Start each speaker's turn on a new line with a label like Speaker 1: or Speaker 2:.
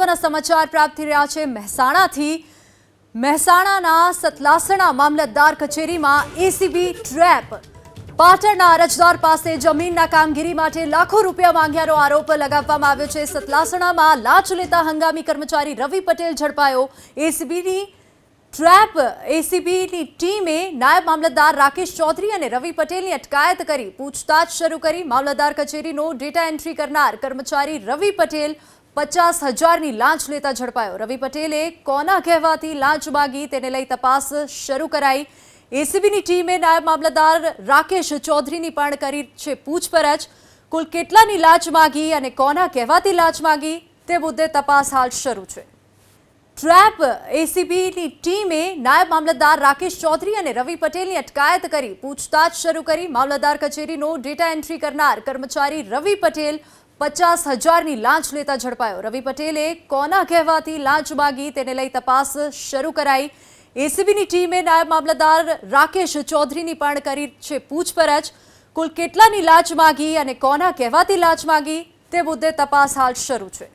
Speaker 1: મહત્વના સમાચાર પ્રાપ્ત થઈ રહ્યા છે મહેસાણાથી। મહેસાણાના સતલાસણા મામલતદાર કચેરીમાં એસીબી ટ્રેપ। પાટણના અરજદાર પાસે જમીનના કામગીરી માટે લાખો રૂપિયા માંગ્યાનો આરોપ લગાવવામાં આવ્યો છે। સતલાસણામાં લાંચ લેતા હંગામી કર્મચારી રવિ પટેલ ઝડપાયો। એસીબીની ટ્રેપ એસીબીની ટીમે નાયબ મામલતદાર રાકેશ ચૌધરી અને રવિ પટેલની અટકાયત કરી પૂછતાછ શરૂ કરી। મામલતદાર કચેરીનો ડેટા એન્ટ્રી કરનાર કર્મચારી રવિ પટેલ 50,000ની લાંચ લેતા ઝડપાયો। રવિ પટેલે કોના કહેવાથી લાંચ માંગી તેને લઈ તપાસ શરૂ કરાઈ। એસીબીની ટીમે નાયબ મામલતદાર રાકેશ ચૌધરીની પણ કરી છે પૂછપરછ। કુલ કેટલાની લાંચ માંગી અને કોના કહેવાથી લાંચ માંગી તે મુદ્દે તપાસ હાલ શરૂ છે। ટ્રેપ એસીબીની ટીમે નાયબ મામલતદાર રાકેશ ચૌધરી અને રવિ પટેલની અટકાયત કરી પૂછતાછ શરૂ કરી। મામલતદાર કચેરીનો ડેટા એન્ટ્રી કરનાર કર્મચારી રવિ પટેલ 50,000ની લાંચ લેતા ઝડપાયો। રવિ પટેલે કોના કહેવાથી લાંચ માંગી તેને લઈ તપાસ શરૂ કરાઈ। એસીબીની ટીમે નાયબ મામલતદાર રાકેશ ચૌધરીની પણ કરી છે પૂછપરછ। કુલ કેટલાની લાંચ માંગી અને કોના કહેવાથી લાંચ માંગી તે મુદ્દે તપાસ હાલ શરૂ છે।